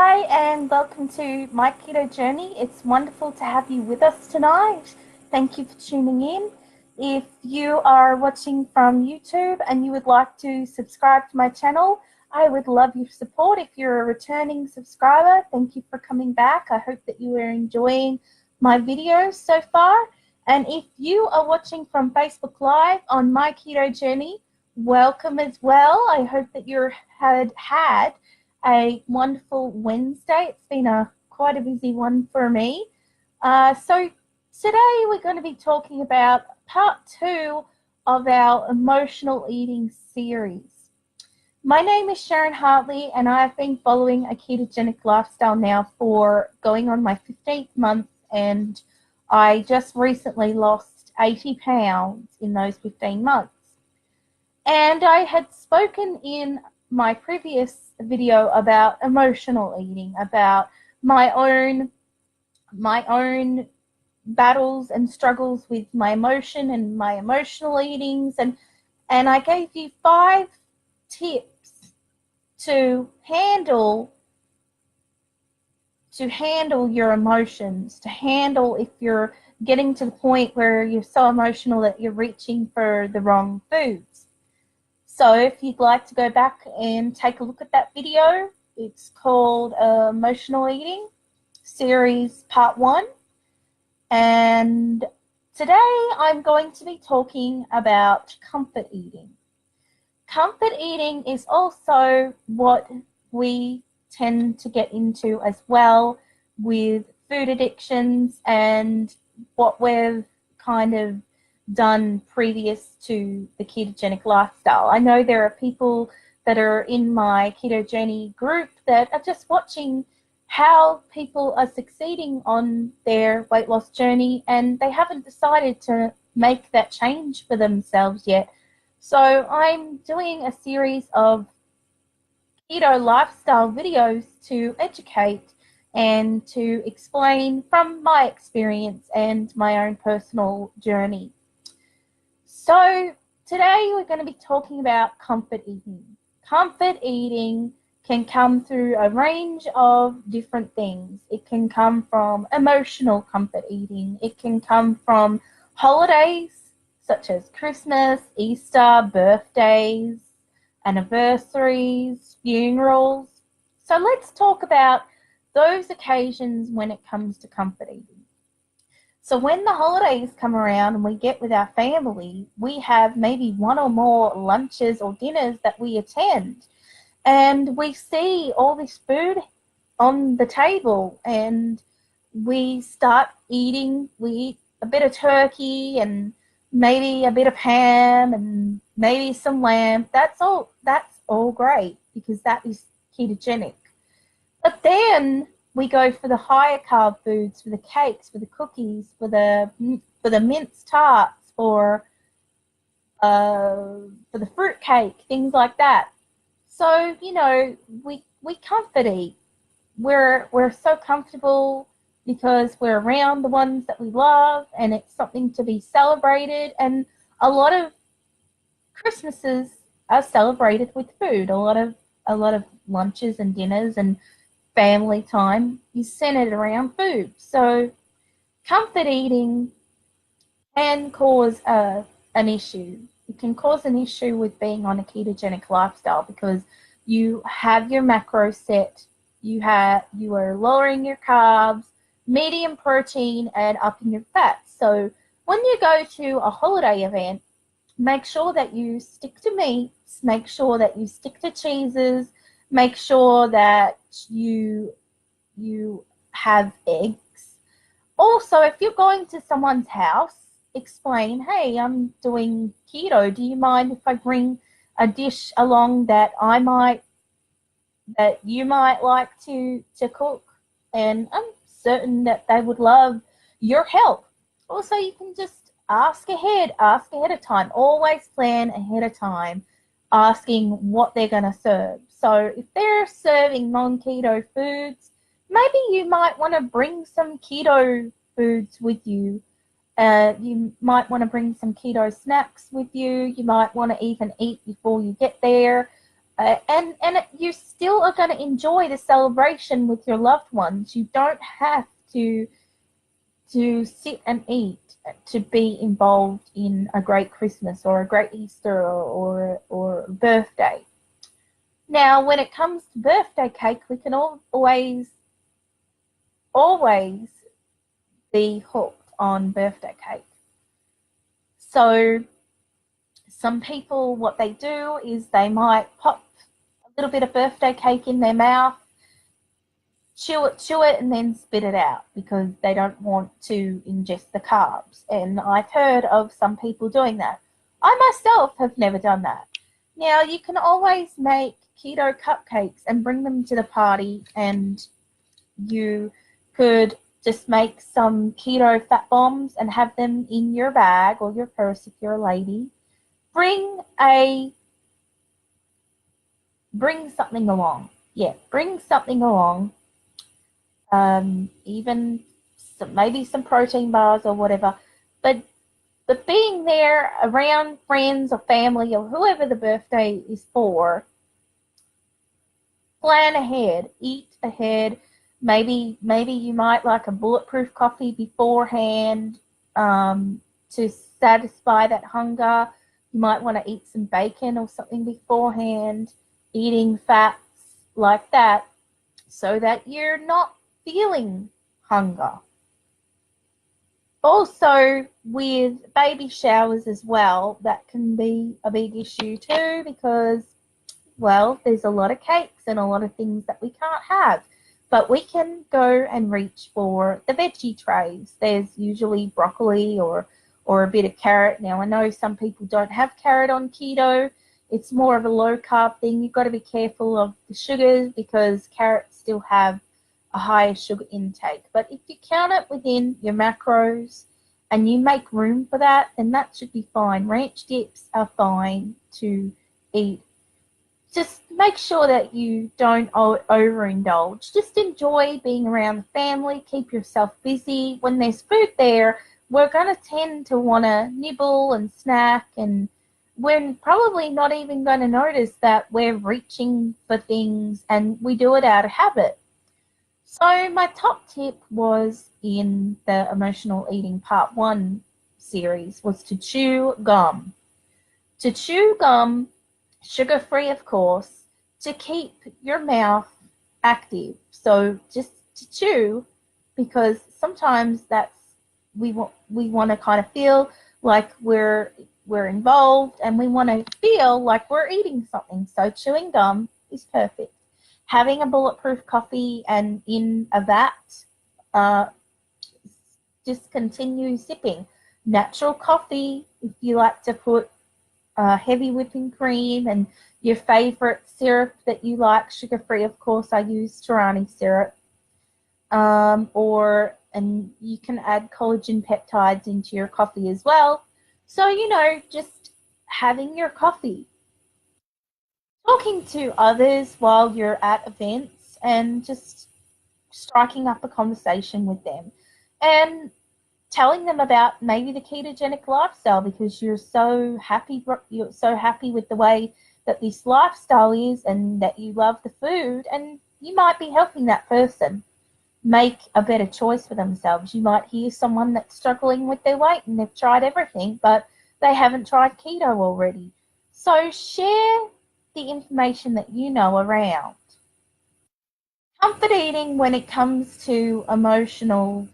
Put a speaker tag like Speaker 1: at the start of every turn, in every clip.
Speaker 1: Hi, and welcome to my keto journey. It's wonderful to have you with us tonight. Thank you for tuning in. If you are watching from YouTube and you would like to subscribe to my channel, I would love your support. If you're a returning subscriber, thank you for coming back. I hope that you are enjoying my videos so far. And if you are watching from Facebook Live on my keto journey, welcome as well. I hope that you had a wonderful Wednesday. It's been quite a busy one for me. So today we're going to be talking about part 2 of our emotional eating series. My name is Sharon Hartley, and I have been following a ketogenic lifestyle now for going on my 15th month, and I just recently lost 80 pounds in those 15 months. And I had spoken in my previous video about emotional eating, about my own battles and struggles with my emotion and my emotional eatings, and I gave you 5 tips to handle your emotions, to handle if you're getting to the point where you're so emotional that you're reaching for the wrong foods. So if you'd like to go back and take a look at that video, it's called Emotional Eating Series Part 1. And today I'm going to be talking about comfort eating. Comfort eating is also what we tend to get into as well with food addictions and what we've kind of done previous to the ketogenic lifestyle. I know there are people that are in my keto journey group that are just watching how people are succeeding on their weight loss journey, and they haven't decided to make that change for themselves yet. So I'm doing a series of keto lifestyle videos to educate and to explain from my experience and my own personal journey. So today we're going to be talking about comfort eating. Comfort eating can come through a range of different things. It can come from emotional comfort eating. It can come from holidays such as Christmas, Easter, birthdays, anniversaries, funerals. So let's talk about those occasions when it comes to comfort eating. So when the holidays come around and we get with our family, we have maybe one or more lunches or dinners that we attend. And we see all this food on the table and we start eating. We eat a bit of turkey and maybe a bit of ham and maybe some lamb. That's all great because that is ketogenic. But then we go for the higher carb foods, for the cakes, for the cookies, for the mince tarts, for the fruit cake, things like that. So we comfort eat. We're so comfortable because we're around the ones that we love, and it's something to be celebrated. And a lot of Christmases are celebrated with food. A lot of lunches and dinners and family time is centered around food. So comfort eating can cause an issue. It can cause an issue with being on a ketogenic lifestyle because you have your macros set, you are lowering your carbs, medium protein, and upping your fats. So when you go to a holiday event, make sure that you stick to meats, make sure that you stick to cheeses, make sure that you have eggs. Also, if you're going to someone's house, explain, hey, I'm doing keto. Do you mind if I bring a dish along that you might like to cook? And I'm certain that they would love your help. Also, you can just ask ahead of time. Always plan ahead of time, asking what they're going to serve. So if they're serving non-keto foods, maybe you might want to bring some keto foods with you. You might want to bring some keto snacks with you. You might want to even eat before you get there. And you still are going to enjoy the celebration with your loved ones. You don't have to sit and eat to be involved in a great Christmas or a great Easter or birthday. Now, when it comes to birthday cake, we can always be hooked on birthday cake. So some people, what they do is they might pop a little bit of birthday cake in their mouth, chew it, and then spit it out because they don't want to ingest the carbs. And I've heard of some people doing that. I myself have never done that. Now, you can always make keto cupcakes and bring them to the party, and you could just make some keto fat bombs and have them in your bag or your purse if you're a lady. Bring something along. Yeah, bring something along. Even maybe some protein bars or whatever. But being there around friends or family or whoever the birthday is for, plan ahead, eat ahead. Maybe you might like a bulletproof coffee beforehand to satisfy that hunger. You might want to eat some bacon or something beforehand, eating fats like that so that you're not feeling hunger. Also, with baby showers as well, that can be a big issue too because, well, there's a lot of cakes and a lot of things that we can't have. But we can go and reach for the veggie trays. There's usually broccoli or a bit of carrot. Now, I know some people don't have carrot on keto. It's more of a low-carb thing. You've got to be careful of the sugars because carrots still have a higher sugar intake. But if you count it within your macros and you make room for that, then that should be fine. Ranch dips are fine to eat. Just make sure that you don't overindulge. Just enjoy being around the family. Keep yourself busy. When there's food there, we're going to tend to want to nibble and snack, and we're probably not even going to notice that we're reaching for things, and we do it out of habit. So my top tip was in the Emotional Eating Part 1 series was to chew gum. To chew gum, sugar-free of course, to keep your mouth active. So just to chew, because sometimes that's we want to kind of feel like we're involved and we want to feel like we're eating something. So chewing gum is perfect. Having a bulletproof coffee and in a vat, just continue sipping. Natural coffee, if you like to put heavy whipping cream and your favorite syrup that you like, sugar-free, of course, I use Torani syrup. And you can add collagen peptides into your coffee as well. So, just having your coffee. Talking to others while you're at events and just striking up a conversation with them. And telling them about maybe the ketogenic lifestyle because you're so happy with the way that this lifestyle is and that you love the food, and you might be helping that person make a better choice for themselves. You might hear someone that's struggling with their weight and they've tried everything, but they haven't tried keto already. So share the information that you know around. Comfort eating when it comes to emotional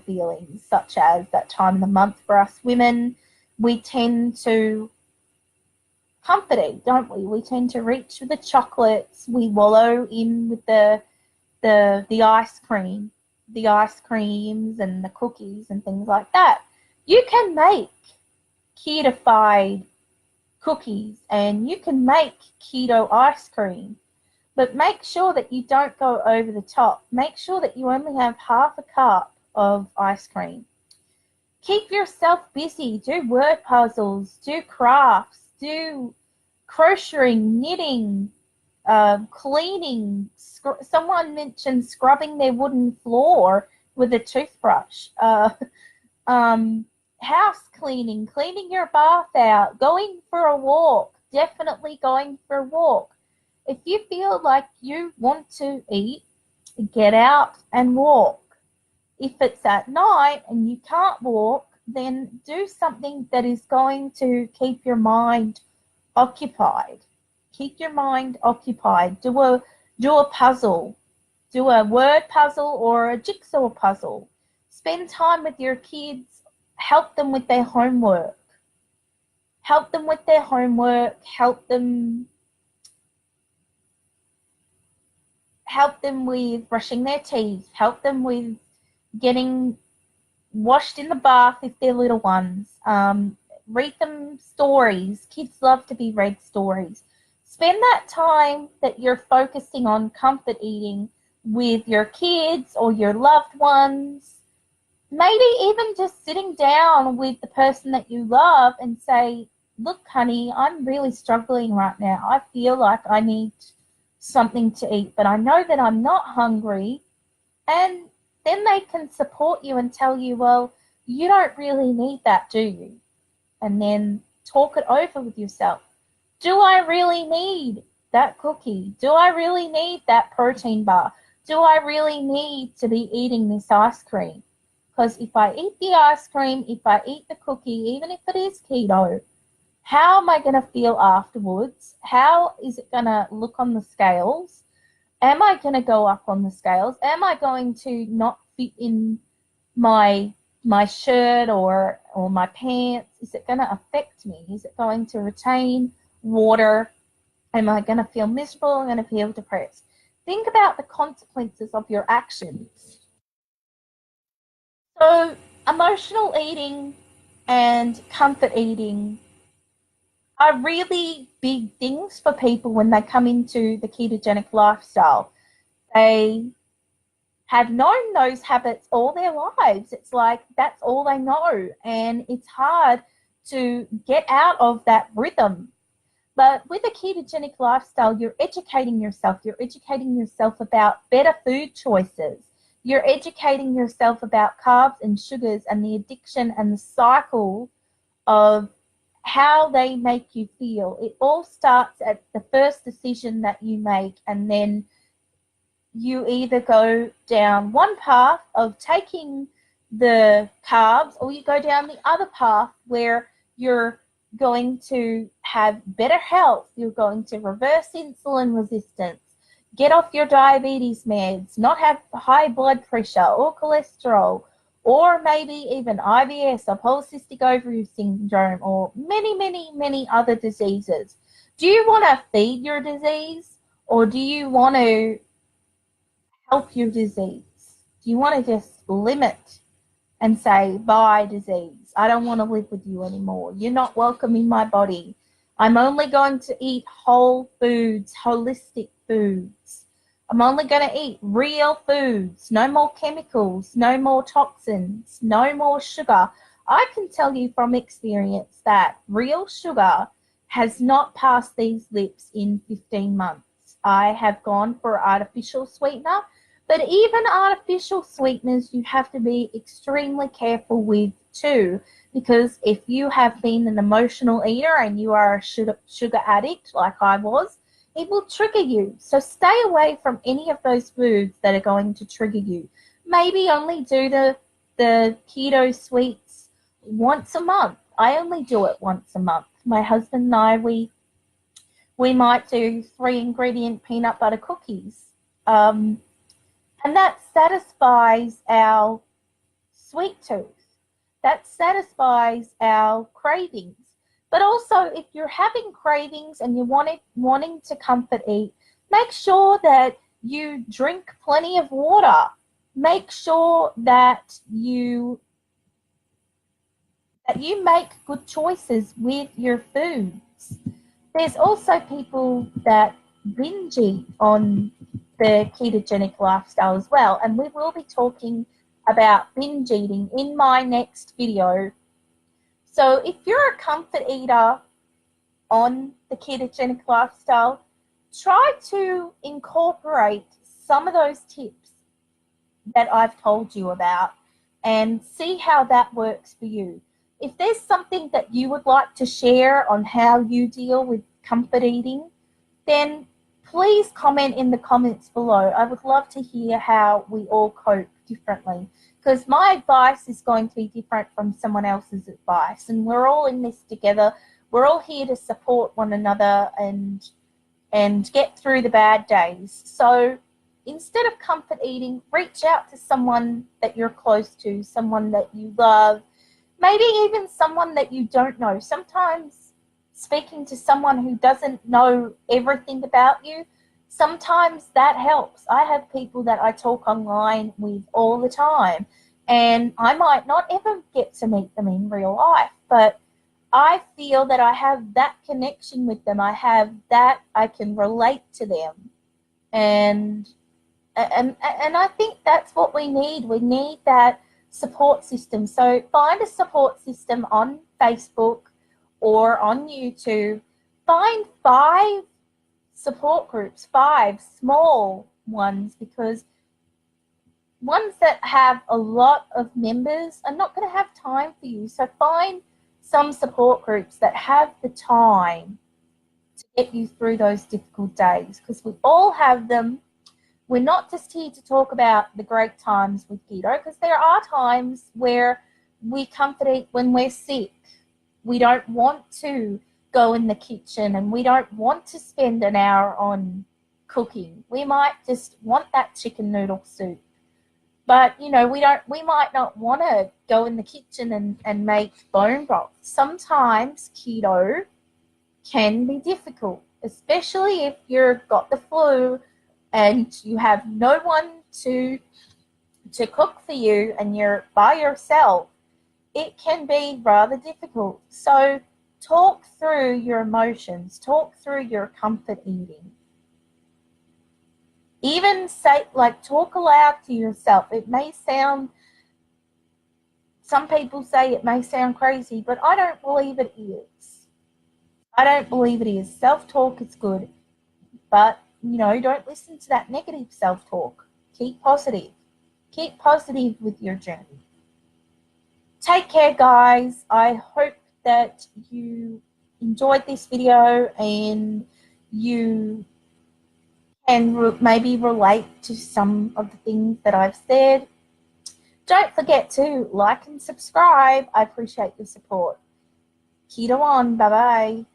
Speaker 1: feelings, such as that time of the month for us women, we tend to comfort eat, don't we? We tend to reach for the chocolates. We wallow in with the ice cream, the ice creams and the cookies and things like that. You can make ketofied cookies and you can make keto ice cream, but make sure that you don't go over the top. Make sure that you only have half a cup of ice cream. Keep yourself busy. Do word puzzles, do crafts, do crocheting, knitting, cleaning. Someone mentioned scrubbing their wooden floor with a toothbrush. House cleaning, cleaning your bath out, going for a walk, definitely going for a walk. If you feel like you want to eat, get out and walk. If it's at night and you can't walk, then do something that is going to keep your mind occupied. Keep your mind occupied. Do a puzzle. Do a word puzzle or a jigsaw puzzle. Spend time with your kids. Help them with their homework. Help them with their homework. Help them with brushing their teeth. Help them with getting washed in the bath if they're little ones. Read them stories. Kids love to be read stories. Spend that time that you're focusing on comfort eating with your kids or your loved ones. Maybe even just sitting down with the person that you love and say, look, honey, I'm really struggling right now. I feel like I need something to eat, but I know that I'm not hungry. And then they can support you and tell you, well, you don't really need that, do you? And then talk it over with yourself. Do I really need that cookie? Do I really need that protein bar? Do I really need to be eating this ice cream? Because if I eat the ice cream, if I eat the cookie, even if it is keto, how am I going to feel afterwards? How is it going to look on the scales? Am I going to go up on the scales? Am I going to not fit in my shirt or my pants? Is it going to affect me? Is it going to retain water? Am I going to feel miserable? Am I going to feel depressed? Think about the consequences of your actions. So emotional eating and comfort eating are really big things for people when they come into the ketogenic lifestyle. They have known those habits all their lives. It's like that's all they know, and it's hard to get out of that rhythm. But with a ketogenic lifestyle, you're educating yourself. You're educating yourself about better food choices. You're educating yourself about carbs and sugars and the addiction and the cycle of how they make you feel. It all starts at the first decision that you make, and then you either go down one path of taking the carbs, or you go down the other path where you're going to have better health. You're going to reverse insulin resistance, get off your diabetes meds, not have high blood pressure or cholesterol, or maybe even IBS or polycystic ovary syndrome, or many, many, many other diseases. Do you want to feed your disease, or do you want to help your disease? Do you want to just limit and say, bye, disease, I don't want to live with you anymore. You're not welcome in my body. I'm only going to eat whole foods, holistic foods. I'm only going to eat real foods, no more chemicals, no more toxins, no more sugar. I can tell you from experience that real sugar has not passed these lips in 15 months. I have gone for artificial sweetener, but even artificial sweeteners you have to be extremely careful with too, because if you have been an emotional eater and you are a sugar addict like I was, it will trigger you. So stay away from any of those foods that are going to trigger you. Maybe only do the keto sweets once a month. I only do it once a month. My husband and I, we might do 3-ingredient peanut butter cookies. And that satisfies our sweet tooth. That satisfies our cravings. But also, if you're having cravings and you're wanting to comfort eat, make sure that you drink plenty of water. Make sure that you make good choices with your foods. There's also people that binge eat on the ketogenic lifestyle as well, and we will be talking about binge eating in my next video. So if you're a comfort eater on the ketogenic lifestyle, try to incorporate some of those tips that I've told you about and see how that works for you. If there's something that you would like to share on how you deal with comfort eating, then please comment in the comments below. I would love to hear how we all cope differently, because my advice is going to be different from someone else's advice, and we're all in this together. We're all here to support one another and get through the bad days. So instead of comfort eating, reach out to someone that you're close to, someone that you love, maybe even someone that you don't know. Sometimes speaking to someone who doesn't know everything about you, sometimes that helps. I have people that I talk online with all the time, and I might not ever get to meet them in real life, but I feel that I have that connection with them. I have that, I can relate to them. And I think that's what we need. We need that support system. So find a support system on Facebook or on YouTube. Find 5 support groups, 5 small ones, because ones that have a lot of members are not going to have time for you. So find some support groups that have the time to get you through those difficult days, because we all have them. We're not just here to talk about the great times with keto, because there are times where we comfort eat when we're sick. We don't want to go in the kitchen and we don't want to spend an hour on cooking. We might just want that chicken noodle soup. But, you know, we might not want to go in the kitchen and make bone broth. Sometimes keto can be difficult, especially if you've got the flu and you have no one to cook for you and you're by yourself. It can be rather difficult. So talk through your emotions, talk through your comfort eating. Even say, like, talk aloud to yourself. It may sound, some people say it may sound crazy, but I don't believe it is. I don't believe it is. Self-talk is good, but, you know, don't listen to that negative self-talk. Keep positive. Keep positive with your journey. Take care, guys. I hope that you enjoyed this video and you can maybe relate to some of the things that I've said. Don't forget to like and subscribe. I appreciate your support. Keto on. Bye-bye.